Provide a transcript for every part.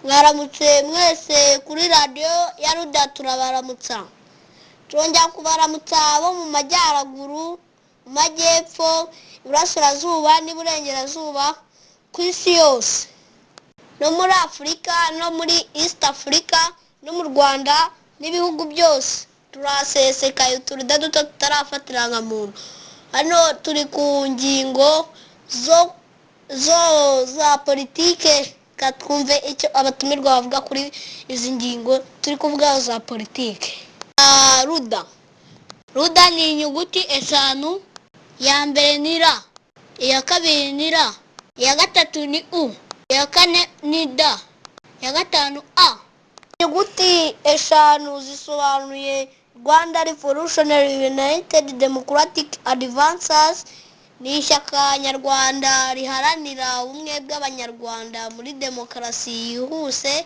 Mwaramutse mwese kuri radiyo ya Ruda turabaramutsa. Turongera kubaramutsa abo mu majyaruguru, mu majyepfo, iburasirazuba n'iburengerazuba ku isi yose. No muri Afurika no muri East Africa no mu Rwanda n'ibihugu byose. Turasesekaye uturida duto tutarafatira nka muntu. Hano turi ku ngingo za politike. Twumve icyo abatumirwa bavuga kuri izi ngingo turi kuvuga za politike. Ruda ni inyuguti eshanu, iya mbere ni ra, iya kabiri ni ra, iya gatatu ni u, iya kane ni da, iya gatanu a. Inyuguti eshanu zisobanuye Rwanda Revolutionary United Democratic Advances. Ni ishyaka nyarwanda riharanira ubumwe bw'abanyarwanda muri demokarasi yihuse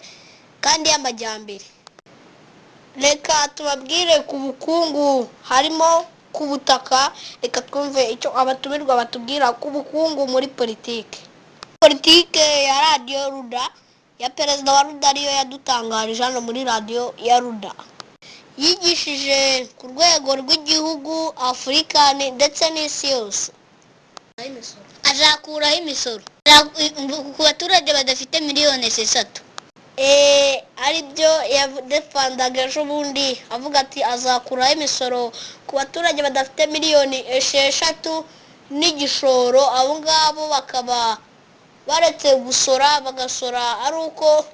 kandi y'amajyambere. Reka tubabwire ku bukungu, harimo ku butaka. Reka twumve icyo abatumirwa batubwira ku bukungu muri politike. Politike ya radiyo Ruda ya perezida wa Ruda ariyo yadutangarije hano muri radiyo ya Ruda. Yigishije ku rwego rw'igihugu, Afurika ndetse n'isi yose. Azakuraho imisoro ku baturage badafite miliyoni 6. Aribyo yadefandaga ejo bundi avuga ati azakuraho imisoro ku baturage badafite miliyoni 6 n'igishoro. Abo ngabo bakaba baretse gusora, bagasora ari uko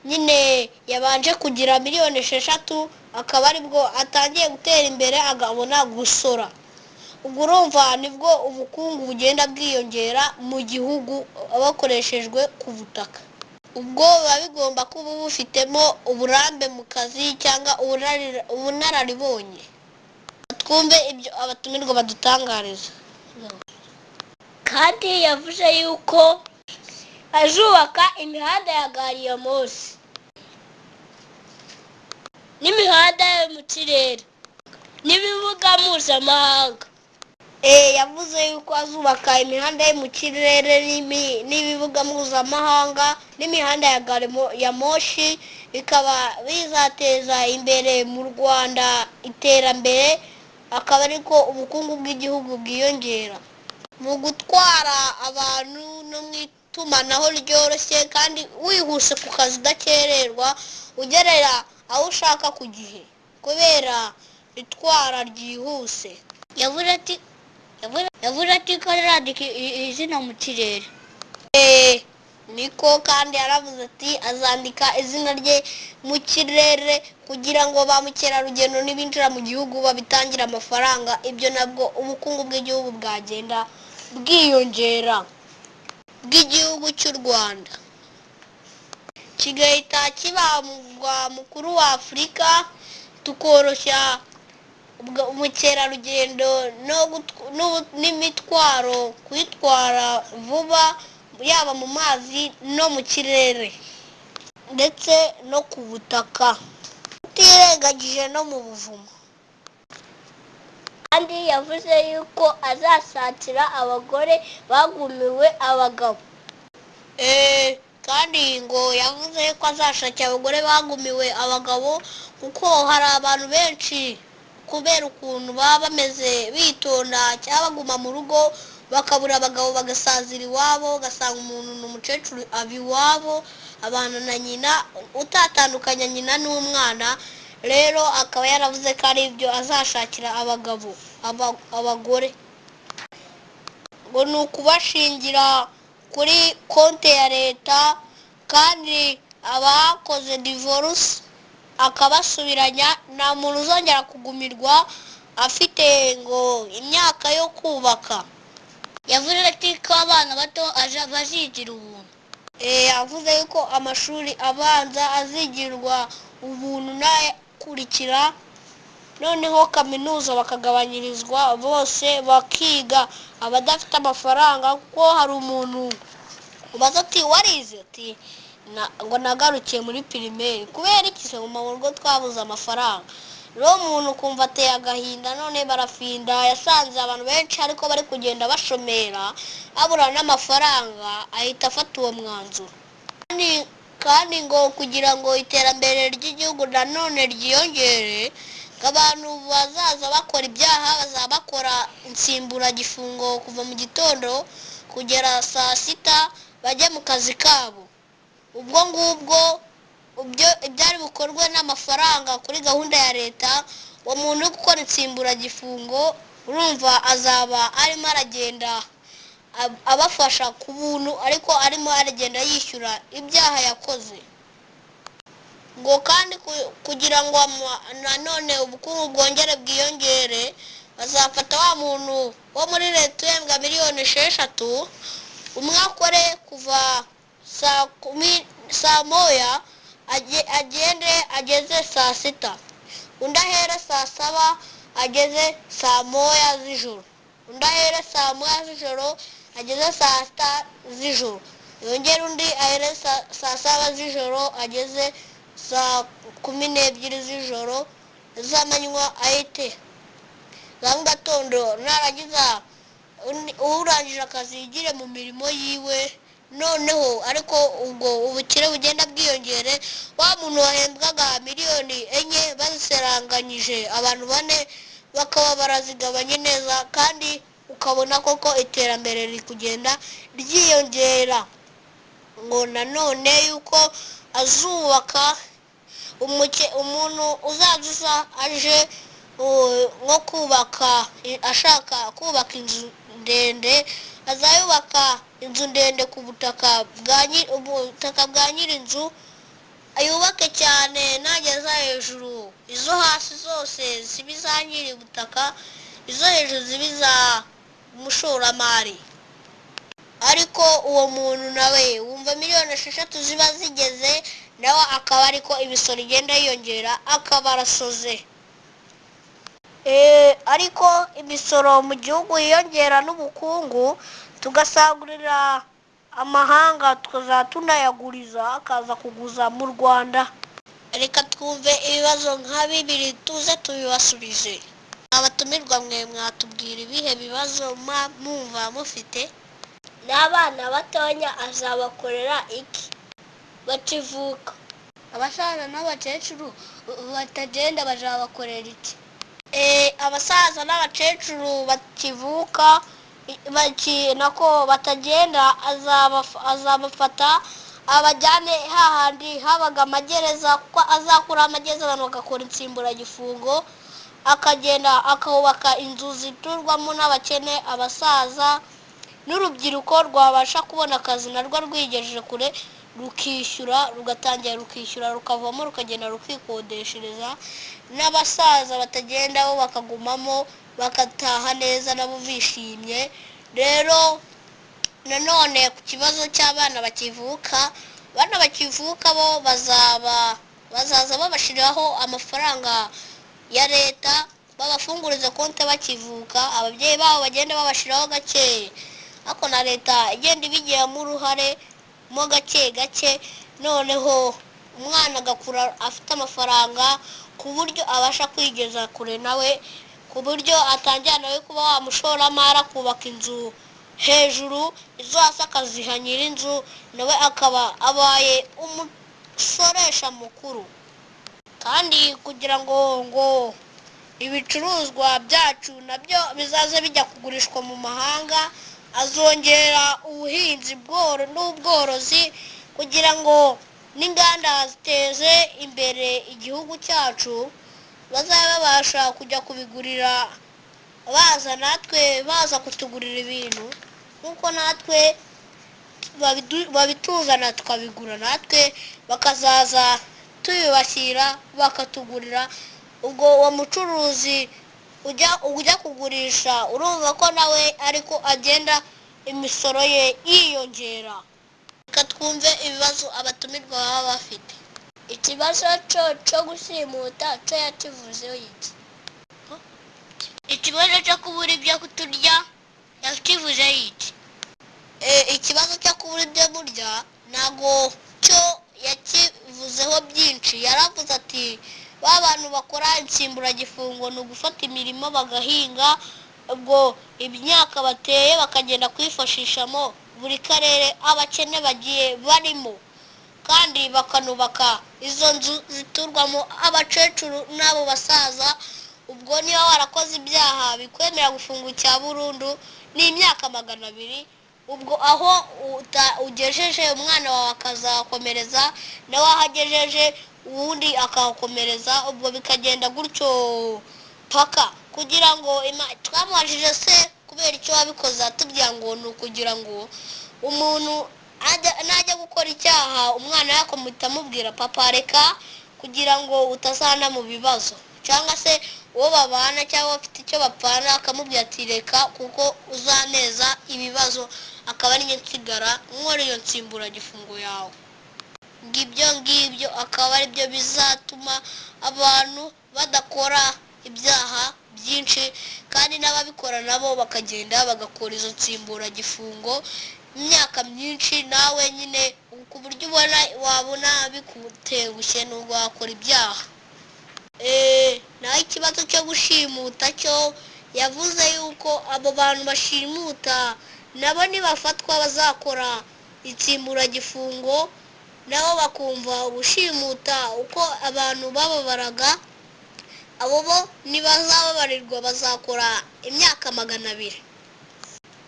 nyine yabanje kugira miliyoni 6, akaba aribwo atangiye gutera imbere agabona gusora. Ubwo urumva nibwo ubukungu bugenda bwiyongera mu gihugu bakoreshejwe ku butaka. Ubwo biba bigomba kuba bufitemo uburambe mu kazi cyangwa ubunararibonye. Twumve ibyo abatumirwa badutangariza. Kandi yavuze yuko azubaka imihanda ya gari ya moshi n'imihanda yo mu kirere n'ibibuga mpuzamahanga. Yavuze yuko azubaka imihanda yo mu kirere n'ibibuga mpuzamahanga n'imihanda ya gari ya moshi. Bikaba bizateza imbere mu Rwanda iterambere, akaba ariko ubukungu bw'igihugu bwiyongera mu gutwara abantu no mu itumanaho ryoroshye kandi wihuse ku kazi udakererwa, ugerera aho ushaka ku gihe kubera itwara ryihuse. Yavuze ati ko arandika izina mu kirere. Niko kandi yaravuze ati azandika izina rye mu kirere kugira ngo ba mukerarugendo n'ibinjira mu gihugu babitangira amafaranga. Ibyo nabwo ubukungu bw'igihugu bwagenda bwiyongera bw'igihugu cy'u Rwanda kigahita kiba umurwa mukuru wa Afurika, tukoroshya umukerarugendo n'imitwaro kuyitwara vuba, yaba mu mazi no mu kirere ndetse no ku butaka, utirengagije no mu buvumo. Kandi yavuze yuko azashakira abagore bagumiwe abagabo. Kandi ngo yavuze ko azashakira abagore bagumiwe abagabo kuko hari abantu benshi kubera ukuntu baba bameze bitonda cyangwa baguma mu rugo bakabura abagabo, bagasazira iwabo, ugasanga umuntu ni umukecuru aba iwabo abana na nyina, utatandukanya nyina n'umwana. Rero akaba yaravuze ko ari ibyo azashakira abagore ngo ni ukubashingira kuri konti ya leta, kandi abakoze divorce akabasubiranya. Nta muntu uzongera kugumirwa afite ngo imyaka yo kubaka. Yavuze ati ko abana bato bazigira ubuntu. Yavuze yuko amashuri abanza azigirwa ubuntu n'akurikira, noneho kaminuza bakagabanyirizwa bose bakiga abadafite amafaranga. Kuko hari umuntu ubaza ati warize, ati ngo nagarukiye muri pirimeri. Kubera iki se? Mu rugo twabuze amafaranga. Rero umuntu kumva ateye agahinda, none barafinda. Yasanze abantu benshi ariko bari kugenda bashomera babura n'amafaranga, ahita afata uwo mwanzuro. Kandi kandi ngo kugira ngo iterambere ry'igihugu nanone ryiyongere, abantu bazaza bakora ibyaha bazaba bakora insimburagifungo kuva mu gitondo kugera saa sita bajya mu kazi kabo. Ubwo ngubwo ibyari bukorwe n'amafaranga kuri gahunda ya leta, uwo muntu uri gukora insimburagifungo urumva azaba arimo aragenda abafasha ku buntu, ariko arimo aragenda yishyura ibyaha yakoze. Ngo kandi kugira ngo nanone ubukungu bwongere bwiyongere, bazafata wa muntu wo muri leta uhembwa miliyoni 6, umwe akore kuva saa moya agende ageze saa sita, undi ahere saa 7 ageze saa moya z'ijoro, undi ahere saa moya z'ijoro ageze saa 6 z'ijoro, yongera undi ahere saa 7 z'ijoro ageze saa 12 z'ijoro z'amanywa ahite za mu gatondo. Narangiza urangije akazi yigire mu mirimo yiwe. Noneho ariko ubwo ubukire bugenda bwiyongere, wa muntu wahembwaga miliyoni 4 baziseranganyije abantu 4 bakaba barazigabanye neza, kandi ukabona koko iterambere riri kugenda ryiyongera. Ngo nanone yuko azubaka umuntu uzaza aje nko kubaka, ashaka kubaka inzu ndende, azayubaka inzu ndende ku butaka bwa nyir'inzu, ayubake cyane nageza hejuru, izo hasi zose zibe iza nyiri ubutaka, izo hejuru zibe iza umushoramari. Ariko uwo muntu nawe wumva miliyoni 6 ziba zigeze, nawe akaba ariko imisoro igenda yiyongera, akaba arasoze. Ariko imisoro mu gihugu yiyongera n'ubukungu, tugasagurira amahanga tukazajya tunayaguriza akaza kuguza mu Rwanda. Reka twumve ibibazo nka 2 tuze tubibasubize. Abatumirwa mwe mwatubwira ibihe bibazo mwumva mufite? N'abana batonya azabakorera iki bakivuka? Abasaza n'abakecuru batagenda bazabakorera iki? Abasaza n'abakecuru bakivuka nako batagenda azabafata abajyane hahandi habaga amagereza, kuko azakura amagereza abantu bagakora insimburagifungo, akagenda akubaka inzu ziturwamo n'abakene, abasaza n'urubyiruko rwabasha kubona akazi narwo rwigejeje kure, rukishyura, rugatangira rukishyura, rukavamo rukagenda rukikodeshereza. N'abasaza batagenda bo bakagumamo bakataha neza nabo bishimye. Rero nanone ku kibazo cy'abana bakivuka, abana bakivuka bo bazaza babashiriraho amafaranga ya leta, babafunguriza konti bakivuka, ababyeyi babo bagenda babashiraho gake, ariko na leta igenda ibigiramo uruhare mo gake gake, noneho umwana agakura afite amafaranga ku buryo abasha kwigeza kure nawe, ku buryo atangira nawe kuba wamushoramari, kubaka inzu hejuru, izo hasi akaziha nyir'inzu, nawe akaba abaye umusoresha mukuru. Kandi kugira ngo ibicuruzwa byacu nabyo bizaze bijya kugurishwa mu mahanga, azongera ubuhinzi n'ubworozi, kugira ngo n'inganda ziteze imbere igihugu cyacu, bazabe babasha kujya kubigurira baza kutugurira ibintu, nk'uko natwe babituzana tukabigura, natwe bakazaza tubibashyira bakatugurira. Ubwo uwo mucuruzi ujya kugurisha, urumva ko nawe ariko agenda imisoro ye yiyongera. Reka twumve ibibazo abatumirwa baba bafite. Ikibazo cyo gushimuta cyo yakivuzeho iki? Ikibazo cyo kubura ibyo kuturya yakivuzeho iki? Ikibazo cyo kubura ibyo murya ntago cyo yakivuzeho byinshi. Yaravuze ati ba bantu bakora insimburagifungo ni ugufata imirimo bagahinga, ubwo imyaka bateye bakagenda kwifashishamo buri karere abakene bagiye barimo, kandi bakanubaka izo nzu ziturwamo abakecuru n'abo basaza. Ubwo niba warakoze ibyaha bikwemera gufungwa cya burundu n'imyaka 200. ubwo aho ugejeje umwana wawe akazakomereza, nawe ahagejeje uwundi akakomereza, ubwo bikagenda gutyo paka, kugira ngo twamubajije se kubera icyo wabikoze, atubwira ngo ni ukugira ngo umuntu najya gukora icyaha umwana yakomuhita amubwira papa reka, kugira ngo utazana mu bibazo, cyangwa se uwo babana cyangwa bafite icyo bapfana akamubwira ati reka kuko uzaneza ibibazo, akaba ari nsigara nkora iyo nsimburagifungo yawe. Ngibyo akaba ari byo bizatuma abantu badakora ibyaha byinshi, kandi n'ababikora nabo bakagenda bagakora izo nsimburagifungo imyaka myinshi, nawe nyine ku buryo wabona bikutengushye n'ubwo wakora ibyaha. Naho ikibazo cyo gushimuta cyo yavuze yuko abo bantu bashimuta nabo nibafatwa bazakora insimburagifungo, nabo bakumva gushimuta uko abantu bababaraga, abo bo nibazababarirwa bazakora imyaka 200.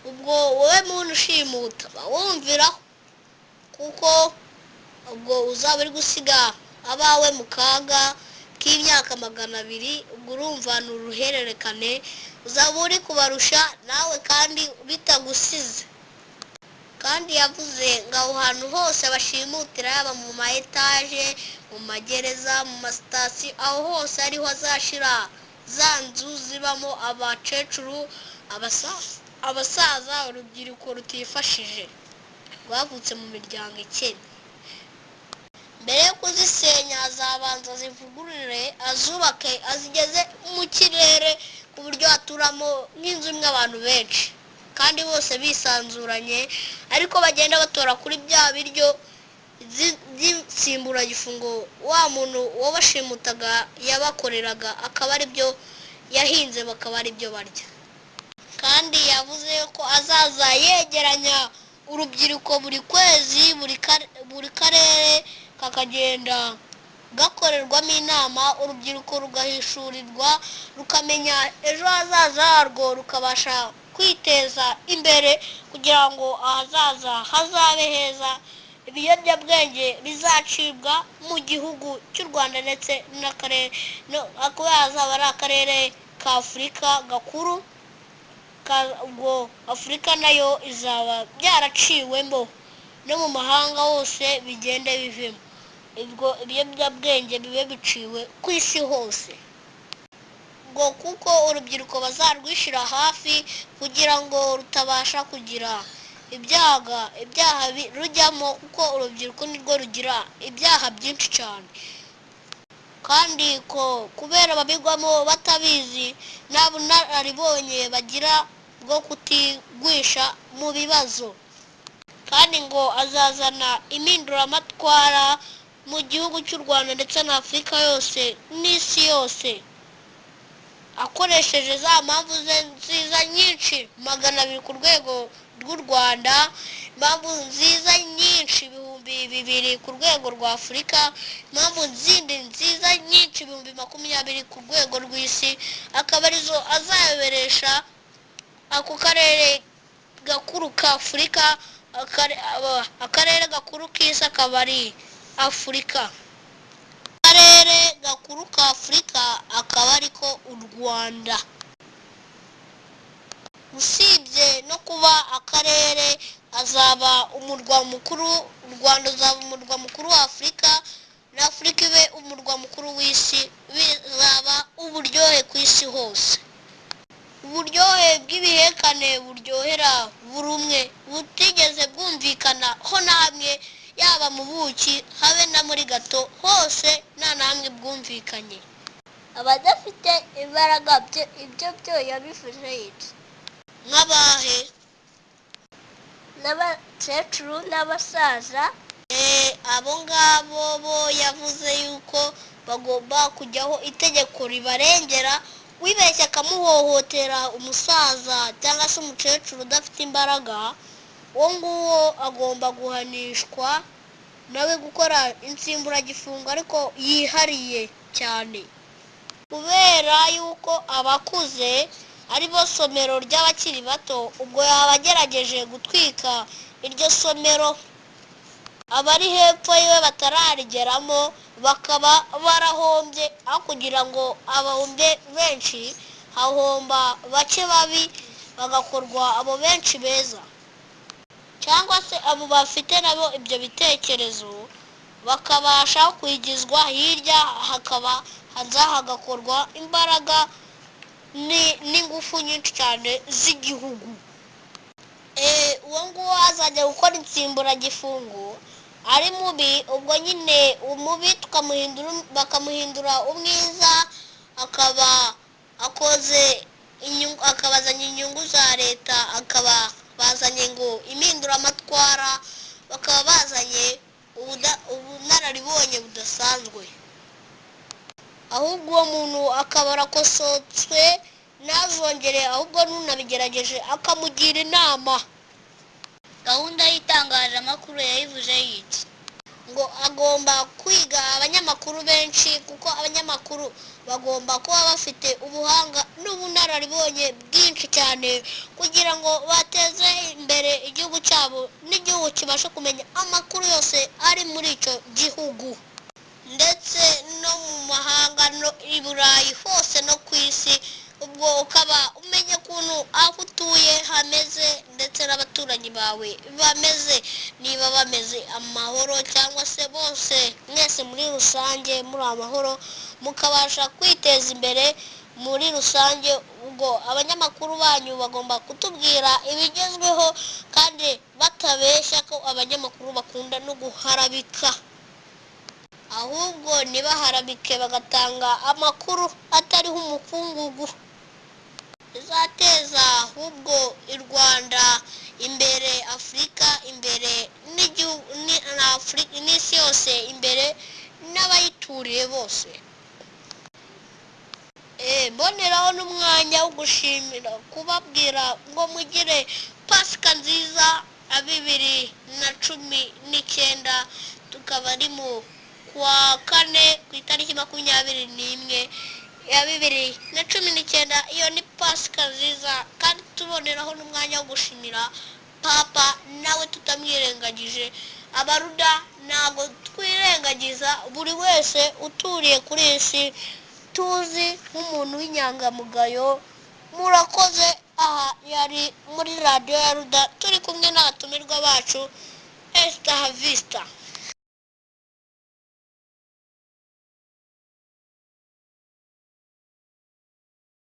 ubwo wowe muntu ushimuta wumviraho, kuko ubwo uzaba uri gusiga abawe mu kaga k'imyaka 200. ubwo urumva ni uruhererekane uzaba uri kubarusha nawe kandi bitagusize. kandi yavuze ngo aho hantu hose bashimutira, yaba mu ma etaje, mu magereza, mu masitasiyo, aho hose ariho azashira za nzu zibamo abakecuru, abasaza, urubyiruko rutifashije rwavutse mu miryango ikennye. mbere yo kuzisenya azabanza zivugurure, azubake, azigeze mu kirere ku buryo haturamo nk'inzu imwe abantu benshi kandi bose bisanzuranye, ariko bagenda batora kuri bya biryo by'insimburagifungo wa muntu wabashimutaga yabakoreraga, akaba ari byo yahinze, bakaba ari byo barya. kandi yavuze ko azaza yegeranya urubyiruko buri kwezi, buri karere kakagenda gakorerwamo inama, urubyiruko rugahishurirwa, rukamenya ejo hazaza harwo, rukabasha kwiteza imbere kugira ngo ahazaza hazabe heza. ibiyobyabwenge bizacibwa mu gihugu cy'u Rwanda ndetse n'akarere, kuba hazaba ari akarere ka Afurika gakuru, ubwo Afurika nayo izaba byaraciwemo, no mu mahanga hose bigende bivemo, ubwo ibiyobyabwenge bibe biciwe ku isi hose, ngo kuko urubyiruko bazarwishyira hafi kugira ngo rutabasha kugira ibyaha rujyamo, kuko urubyiruko nirwo rugira ibyaha byinshi cyane, kandi ko kubera babigwamo batabizi nta bunararibonye bagira bwo kutigwisha mu bibazo. kandi ngo azazana impinduramatwara mu gihugu cy'u Rwanda ndetse na Afurika yose n'isi yose, akoresheje za mpamvu ze nziza nyinshi 200 ku rwego rw'u Rwanda, impamvu nziza nyinshi 200 ku rwego rwa Afurika, impamvu zindi nziza nyinshi 20 ku rwego rw'isi, akaba arizo azayoberesha ako karere gakuru ka Afurika. akarere gakuru k'isi akaba ari Afurika, akarere gakuru ka Afurika akaba ariko u Rwanda. usibye no kuba akarere azaba umurwa mukuru, u Rwanda uzaba umurwa mukuru wa Afurika, na Afurika ibe umurwa mukuru w'isi, bizaba uburyohe ku isi hose, uburyohe bw'ibihekane buryohera buri umwe, butigeze bwumvikana ho namwe, yaba mu buki habe na muri gato, hose nta namwe bwumvikanye. abadafite imbaraga ibyo byo yabivuze yitse nk'abahe, n'abakecuru n'abasaza. abo ngabo bo yavuze yuko bagomba kujyaho itegeko ribarengera, wibeshye akamuhohotera umusaza cyangwa se umukecuru udafite imbaraga, uwo nguwo agomba guhanishwa nawe gukora insimburagifungo ariko yihariye cyane, kubera yuko abakuze ari bo somero ry'abakiri bato. Ubwo yaba agerageje gutwika iryo somero, abari hepfo yiwe batararigeramo bakaba barahombye. aho kugira ngo abahombe benshi, hahomba bake babi, bagakorwa abo benshi beza, cyangwa se abo bafite nabo ibyo bitekerezo bakabasha kwigizwa hirya, hagakorwa imbaraga n'ingufu nyinshi cyane z'igihugu. uwo nguwo azajya gukora insimburagifungo ari mubi, ubwo nyine umubi bakamuhindura umwiza, akaba akabazanya inyungu za leta, akaba bazanye ngo impinduramatwara, bakaba bazanye ubunararibonye budasanzwe, ahubwo uwo muntu akaba arakosotswe, ntazongere, ahubwo n'unabigerageje akamugira inama. Gahunda y'itangazamakuru yayivuze yiti ngo agomba kwiga abanyamakuru benshi, kuko abanyamakuru bagomba kuba bafite ubuhanga n'ubunararibonye bwinshi cyane, kugira ngo bateze imbere igihugu cyabo, n'igihugu kibashe kumenya amakuru yose ari muri icyo gihugu, ndetse no mu mahanga, no i Burayi hose no ku isi. Ubwo ukaba umenya ukuntu aho utuye hameze, ndetse n'abaturanyi bawe bameze, niba bameze amahoro cyangwa se bose mwese muri rusange muri amahoro, mukabasha kwiteza imbere muri rusange. Ubwo abanyamakuru banyu bagomba kutubwira ibigezweho, kandi batabeshya ko abanyamakuru bakunda no guharabika, ahubwo ntibaharabike, bagatanga amakuru atariho umukungugu, bizateza ahubwo i Rwanda imbere, Afurika imbere, n'isi yose imbere, n'abayituriye bose. Mboneraho n'umwanya wo gushimira, kubabwira ngo mugire Pasika nziza ya 2019, tukaba ari mu kwa kane ku itariki 21 ya 2019. Iyo ni Pasika nziza, kandi tuboneraho n'umwanya wo gushimira papa, nawe tutamwirengagije. Abaruda ntabwo twirengagiza buri wese uturiye kuri iyi si, tuzi nk'umuntu w'inyangamugayo. Murakoze. Aha yari muri radiyo ya Ruda, turi kumwe n'abatumirwa bacu. Esta Vista.